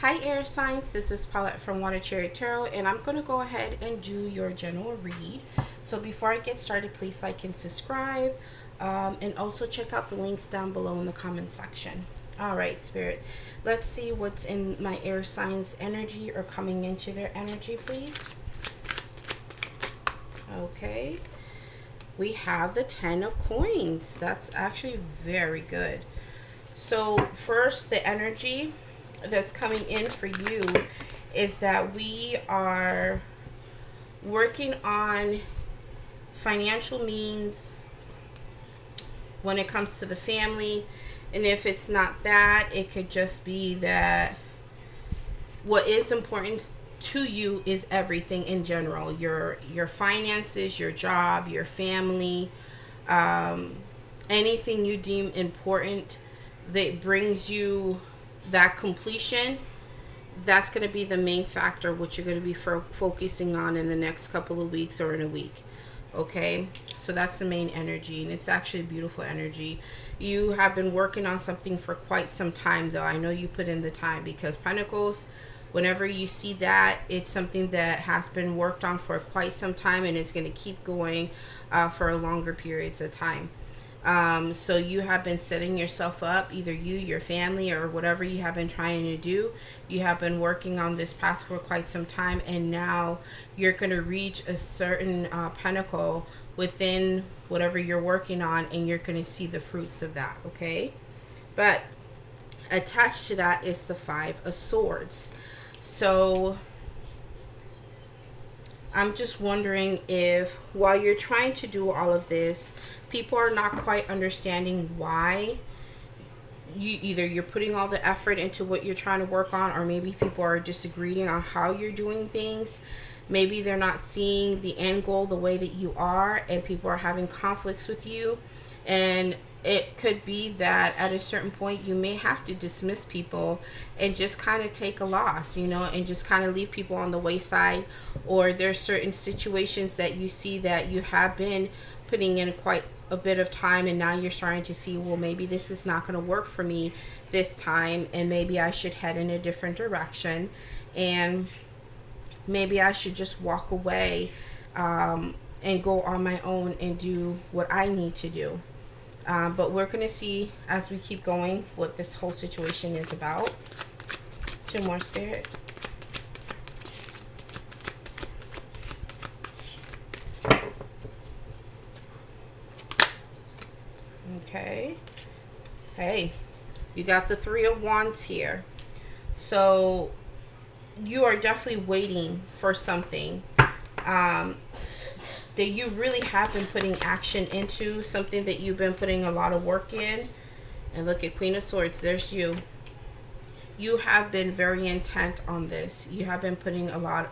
Hi air signs, this is Paulette from WaterChariotTarot, and I'm going to go ahead and do your general read. So before I get started, please like and subscribe, and also check out the links down below in the comment section. Alright, Spirit, let's see what's in my air signs energy or coming into their energy, please. Okay, we have the 10 of coins. That's actually very good. So first, the energy that's coming in for you is that we are working on financial means when it comes to the family. And if it's not that, it could just be that what is important to you is everything in general. Your finances, your job, your family, anything you deem important that brings you that completion, that's going to be the main factor what you're going to be focusing on in the next couple of weeks or in a week. Okay, so that's the main energy, and it's actually a beautiful energy. You have been working on something for quite some time, though. I know you put in the time, because Pentacles, whenever you see that, it's something that has been worked on for quite some time, and it's going to keep going for a longer periods of time. So you have been setting yourself up, either you, your family, or whatever you have been trying to do. You have been working on this path for quite some time, and now you're going to reach a certain pinnacle within whatever you're working on, and you're going to see the fruits of that, okay? But attached to that is the 5 of Swords. So I'm just wondering if while you're trying to do all of this, people are not quite understanding why you're putting all the effort into what you're trying to work on, or maybe people are disagreeing on how you're doing things. Maybe they're not seeing the end goal the way that you are, and people are having conflicts with you. And it could be that at a certain point you may have to dismiss people and just kind of take a loss, and just kind of leave people on the wayside. Or there's certain situations that you see that you have been putting in quite a bit of time, and now you're starting to see, well, maybe this is not going to work for me this time, and maybe I should head in a different direction, and maybe I should just walk away and go on my own and do what I need to do. But we're going to see as we keep going what this whole situation is about. 2 more, Spirit. Okay. Hey, you got the 3 of Wands here. So you are definitely waiting for something that you really have been putting action into, something that you've been putting a lot of work in. And look at Queen of Swords, there's you. You have been very intent on this. You have been putting a lot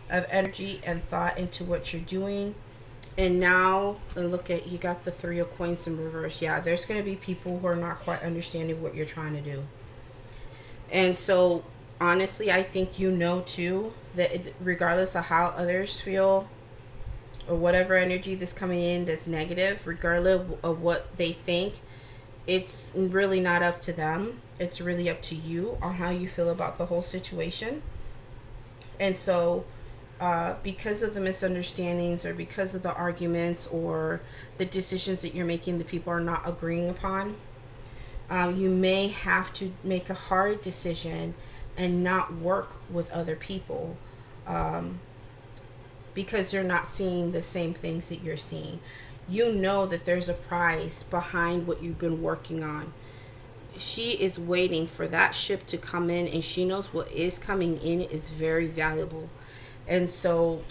of energy and thought into what you're doing. And now, look at, you got the 3 of Coins in reverse. Yeah, there's going to be people who are not quite understanding what you're trying to do. And so, honestly, I think too, that regardless of how others feel, or whatever energy that's coming in that's negative, regardless of what they think, it's really not up to them. It's really up to you on how you feel about the whole situation. And so because of the misunderstandings, or because of the arguments, or the decisions that you're making that people are not agreeing upon, you may have to make a hard decision and not work with other people, because they're not seeing the same things that you're seeing. You know that there's a prize behind what you've been working on. She is waiting for that ship to come in, and she knows what is coming in is very valuable. And so,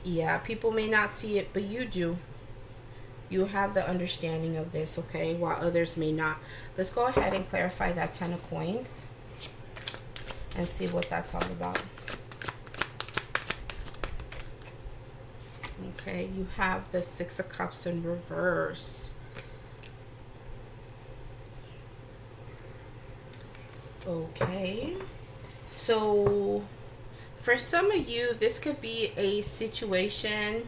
yeah, people may not see it, but you do. You have the understanding of this, okay, while others may not. Let's go ahead and clarify that 10 of Coins and see what that's all about. Okay, you have the 6 of Cups in reverse. Okay, so for some of you, this could be a situation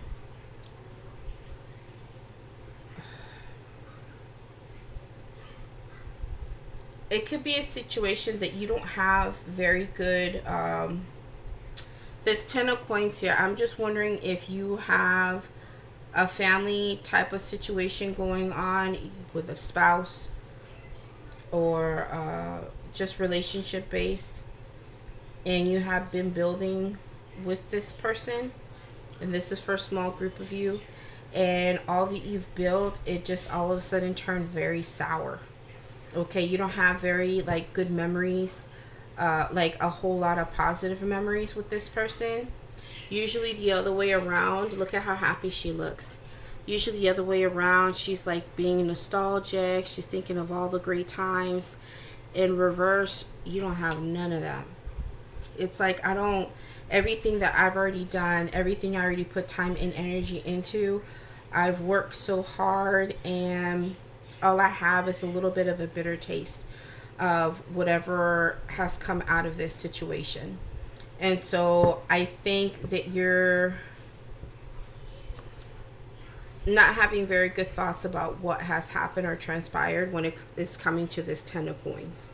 it could be a situation that you don't have very good, this 10 of coins here. I'm just wondering if you have a family type of situation going on with a spouse, or just relationship based, and you have been building with this person, and this is for a small group of you, and all that you've built, it just all of a sudden turned very sour. Okay, you don't have very like good memories, like a whole lot of positive memories with this person. Usually the other way around, look at how happy she looks. Usually the other way around, she's like being nostalgic, she's thinking of all the great times. In reverse, you don't have none of that. It's like, everything that I've already done, everything I already put time and energy into, I've worked so hard, and all I have is a little bit of a bitter taste of whatever has come out of this situation. And so I think that you're not having very good thoughts about what has happened or transpired when it is coming to this 10 of coins.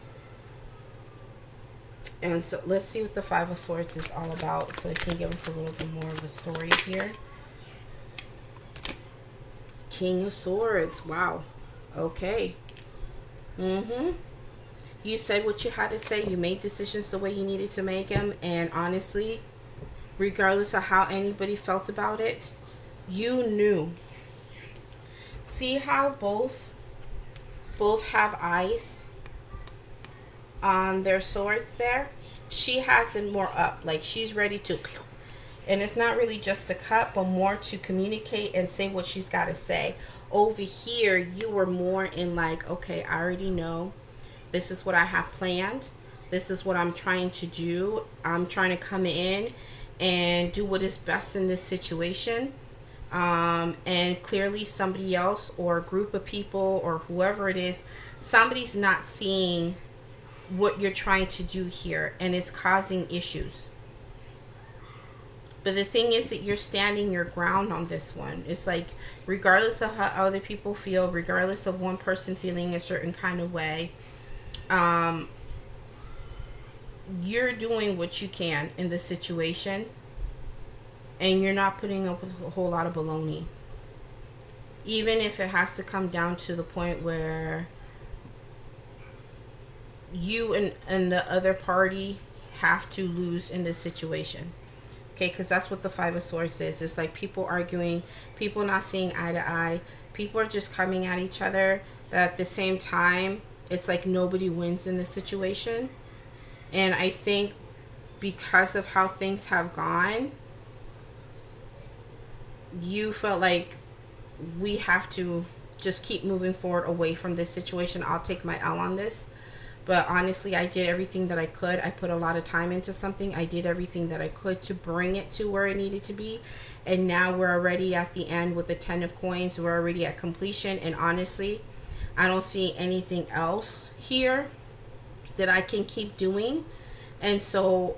And so let's see what the 5 of swords is all about, so it can give us a little bit more of a story here. King of swords. Wow. Okay. You said what you had to say. You made decisions the way you needed to make them. And honestly, regardless of how anybody felt about it, you knew. See how both have eyes on their swords there? She has it more up, like she's ready to, and it's not really just to cut, but more to communicate and say what she's got to say. Over here, you were more in like, okay, I already know. This is what I have planned. This is what I'm trying to do. I'm trying to come in and do what is best in this situation. And clearly somebody else or a group of people or whoever it is, somebody's not seeing what you're trying to do here, and it's causing issues. But the thing is that you're standing your ground on this one. It's like, regardless of how other people feel, regardless of one person feeling a certain kind of way, you're doing what you can in this situation, and you're not putting up with a whole lot of baloney. Even if it has to come down to the point where you and the other party have to lose in this situation. Okay, because that's what the 5 of swords is. It's like people arguing, people not seeing eye to eye, people are just coming at each other, but at the same time, it's like nobody wins in this situation. And I think because of how things have gone, you felt like we have to just keep moving forward away from this situation. I'll take my L on this. But honestly, I did everything that I could. I put a lot of time into something. I did everything that I could to bring it to where it needed to be. And now we're already at the end with the 10 of coins. We're already at completion. And honestly, I don't see anything else here that I can keep doing. And so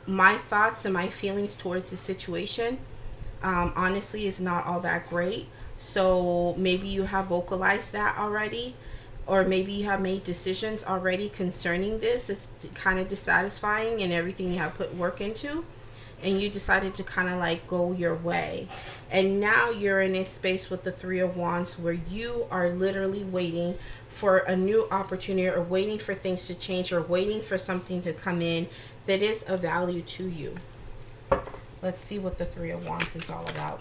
my thoughts and my feelings towards the situation, honestly, is not all that great. So maybe you have vocalized that already. Or maybe you have made decisions already concerning this. It's kind of dissatisfying and everything you have put work into. And you decided to kind of like go your way. And now you're in a space with the 3 of wands where you are literally waiting for a new opportunity, or waiting for things to change, or waiting for something to come in that is of value to you. Let's see what the 3 of wands is all about.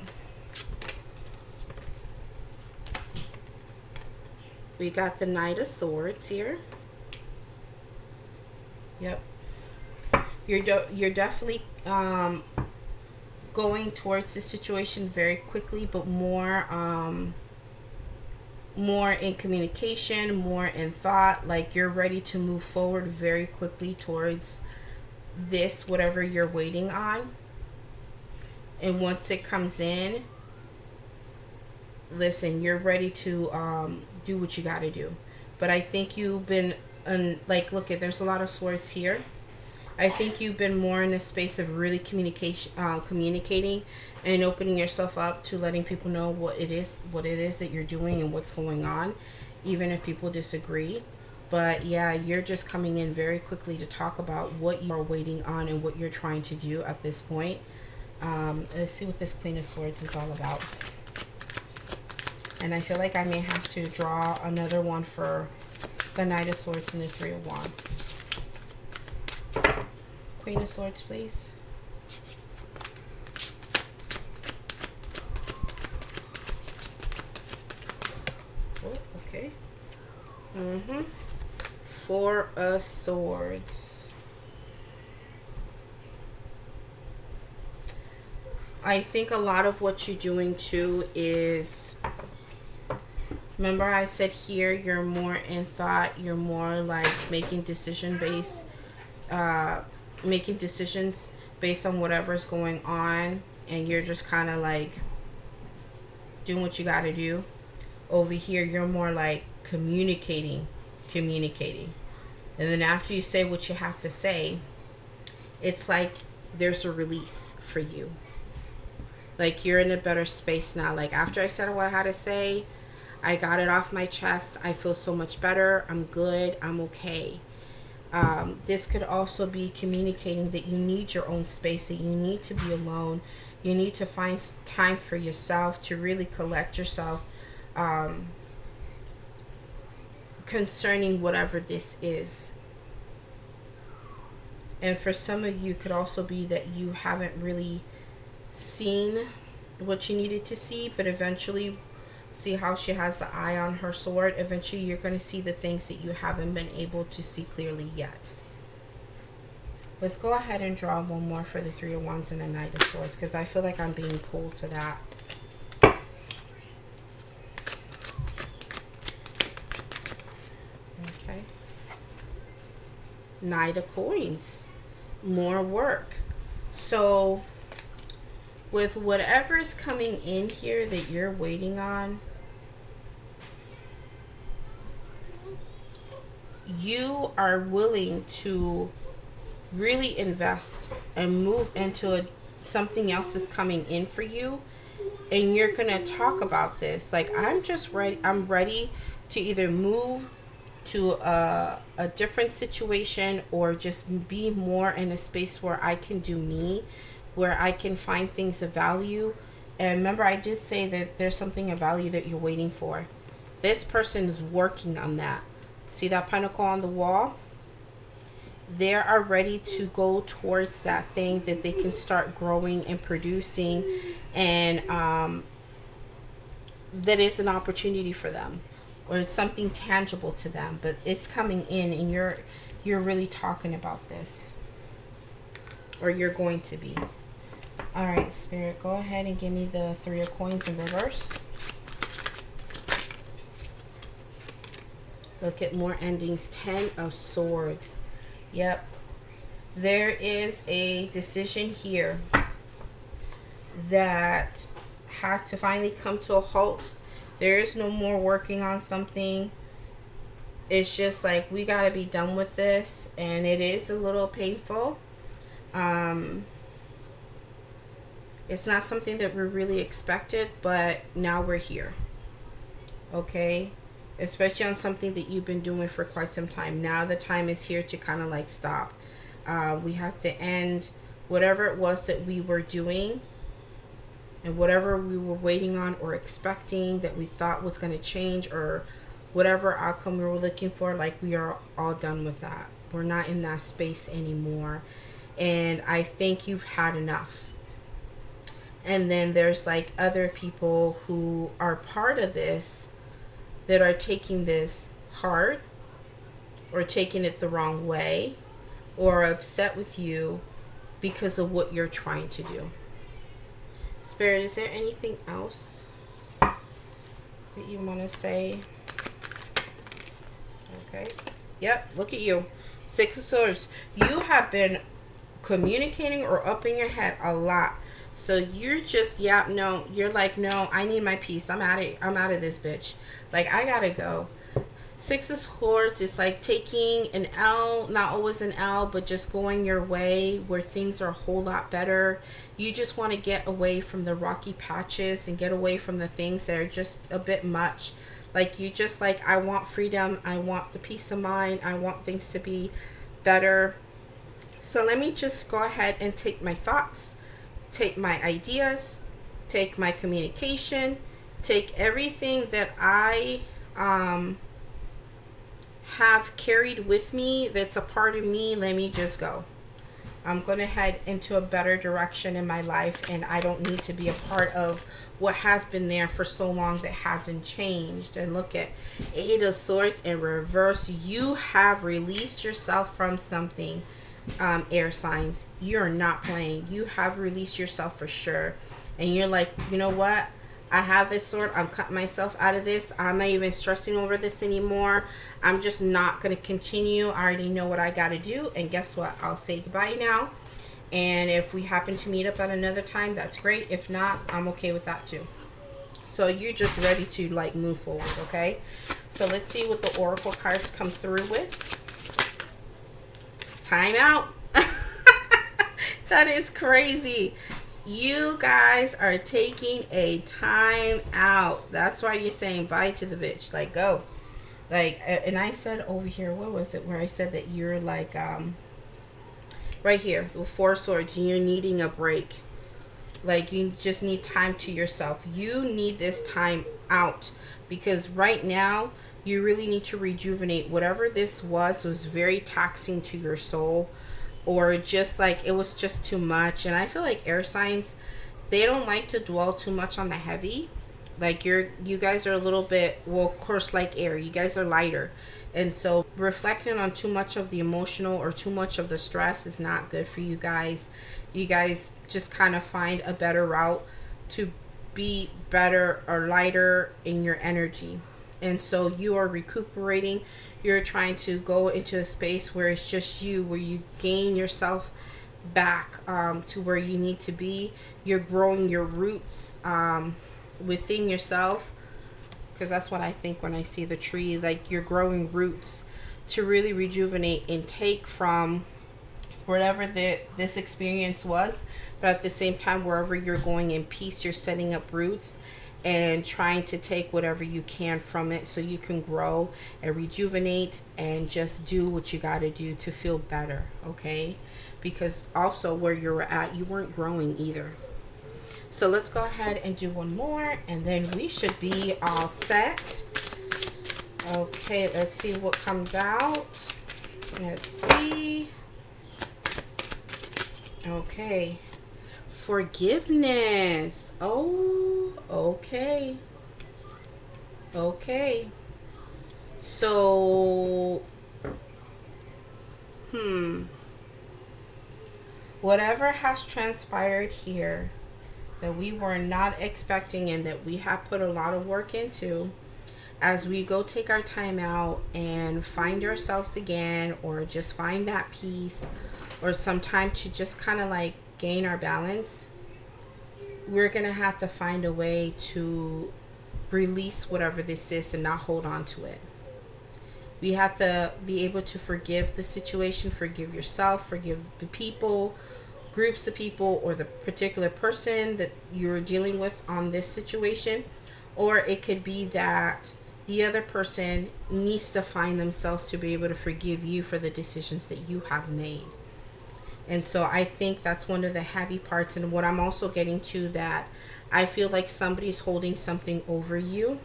We got the Knight of Swords here. Yep. You're definitely going towards this situation very quickly, but more in communication, more in thought. Like you're ready to move forward very quickly towards this, whatever you're waiting on. And once it comes in, listen, you're ready to do what you got to do. But I think you've been like, look at, there's a lot of swords here. I think you've been more in a space of really communicating and opening yourself up to letting people know what it is that you're doing and what's going on, even if people disagree. But yeah, you're just coming in very quickly to talk about what you are waiting on and what you're trying to do at this point. Let's see what this Queen of Swords is all about. And I feel like I may have to draw another one for the Knight of Swords and the Three of Wands. Queen of Swords, please. Oh, okay. Four of Swords. I think a lot of what you're doing too is, remember I said here, you're more in thought, you're more like making decisions based on whatever's going on, and you're just kind of like doing what you got to do. Over here, you're more like communicating. And then after you say what you have to say, it's like there's a release for you. Like you're in a better space now. Like after I said what I had to say, I got it off my chest. I feel so much better. I'm good. I'm okay. This could also be communicating that you need your own space, that you need to be alone. You need to find time for yourself to really collect yourself concerning whatever this is. And for some of you, could also be that you haven't really seen what you needed to see, but eventually, see how she has the eye on her sword, eventually you're going to see the things that you haven't been able to see clearly yet. Let's go ahead and draw one more for the Three of Wands and the Knight of Swords, because I feel like I'm being pulled to that. Okay. Knight of Coins. More work. So with whatever is coming in here that you're waiting on, you are willing to really invest and move into something else is coming in for you, and you're gonna talk about this. Like, I'm just ready. I'm ready to either move to a different situation, or just be more in a space where I can do me, where I can find things of value. And remember, I did say that there's something of value that you're waiting for. This person is working on that. See that pentacle on the wall? They are ready to go towards that thing that they can start growing and producing, and that is an opportunity for them, or it's something tangible to them, but it's coming in, and you're really talking about this, or you're going to be. All right, Spirit, go ahead and give me the Three of Coins in reverse. Look at more endings. 10 of Swords. Yep. There is a decision here that had to finally come to a halt. There is no more working on something. It's just like, we got to be done with this. And it is a little painful. It's not something that we really expected, but now we're here. Okay? Especially on something that you've been doing for quite some time. Now the time is here to kind of like stop. We have to end whatever it was that we were doing, and whatever we were waiting on or expecting that we thought was going to change, or whatever outcome we were looking for. Like, we are all done with that. We're not in that space anymore. And I think you've had enough. And then there's like other people who are part of this that are taking this hard, or taking it the wrong way, or upset with you because of what you're trying to do. Spirit, is there anything else that you want to say? Okay. Yep, look at you. Six of Swords. You have been communicating or up in your head a lot. So you're just, yeah, no, you're like, no, I need my peace. I'm out of this bitch. Like, I gotta go. Six of Swords is like taking an L, not always an L, but just going your way where things are a whole lot better. You just want to get away from the rocky patches and get away from the things that are just a bit much. Like, you just like, I want freedom, I want the peace of mind, I want things to be better. So let me just go ahead and take my thoughts, take my ideas, take my communication, take everything that I have carried with me that's a part of me. Let me just go. I'm going to head into a better direction in my life, and I don't need to be a part of what has been there for so long that hasn't changed. And look at Eight of Swords in reverse. You have released yourself from something, air signs. You're not playing. You have released yourself for sure. And you're like, you know what? I have this sword. I'm cutting myself out of this. I'm not even stressing over this anymore. I'm just not going to continue. I already know what I got to do. And guess what? I'll say goodbye now. And if we happen to meet up at another time, that's great. If not, I'm okay with that too. So you're just ready to like move forward, okay? So let's see what the oracle cards come through with. Time out. That is crazy. You guys are taking a time out. That's why you're saying bye to the bitch. Like, go. Like, and I said over here, what was it? Where I said that you're like, right here, the Four Swords, you're needing a break. Like, you just need time to yourself. You need this time out. Because right now, you really need to rejuvenate. Whatever this was very taxing to your soul. Or just like, it was just too much. And I feel like air signs, they don't like to dwell too much on the heavy. Like, you guys are a little bit, well, of course, like air, you guys are lighter. And so reflecting on too much of the emotional or too much of the stress is not good for you guys. You guys just kind of find a better route to be better or lighter in your energy. And so you are recuperating. You're trying to go into a space where it's just you, where you gain yourself back to where you need to be. You're growing your roots within yourself, because that's what I think when I see the tree. Like, you're growing roots to really rejuvenate and take from whatever this experience was, but at the same time, wherever you're going in peace, you're setting up roots and trying to take whatever you can from it so you can grow and rejuvenate and just do what you got to do to feel better, okay? Because also where you're at, you weren't growing either. So let's go ahead and do one more, and then we should be all set. Okay, let's see what comes out. Let's see. Okay. Forgiveness. Oh, okay. Okay. So, whatever has transpired here that we were not expecting and that we have put a lot of work into, as we go take our time out and find ourselves again, or just find that peace, or some time to just kind of like gain our balance, we're gonna have to find a way to release whatever this is and not hold on to it. We have to be able to forgive the situation, forgive yourself, forgive the people, groups of people, or the particular person that you're dealing with on this situation. Or it could be that the other person needs to find themselves to be able to forgive you for the decisions that you have made. And so I think that's one of the heavy parts. And what I'm also getting to, that I feel like somebody's holding something over you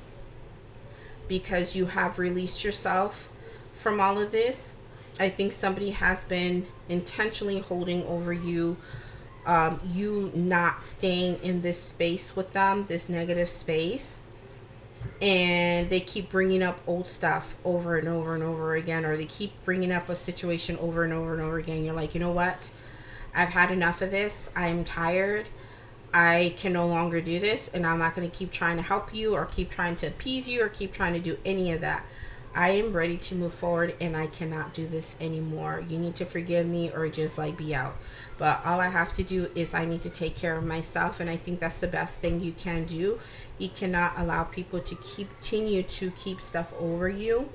because you have released yourself from all of this. I think somebody has been intentionally holding over you, you not staying in this space with them, this negative space. And they keep bringing up old stuff over and over and over again, or they keep bringing up a situation over and over and over again. You're like, you know what? I've had enough of this. I'm tired. I can no longer do this, and I'm not going to keep trying to help you or keep trying to appease you or keep trying to do any of that. I am ready to move forward, and I cannot do this anymore. You need to forgive me or just like be out. But all I have to do is I need to take care of myself, and I think that's the best thing you can do. You cannot allow people to continue to keep stuff over you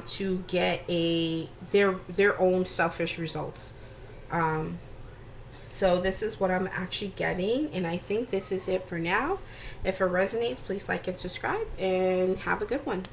to get their own selfish results. So this is what I'm actually getting, and I think this is it for now. If it resonates, please like and subscribe, and have a good one.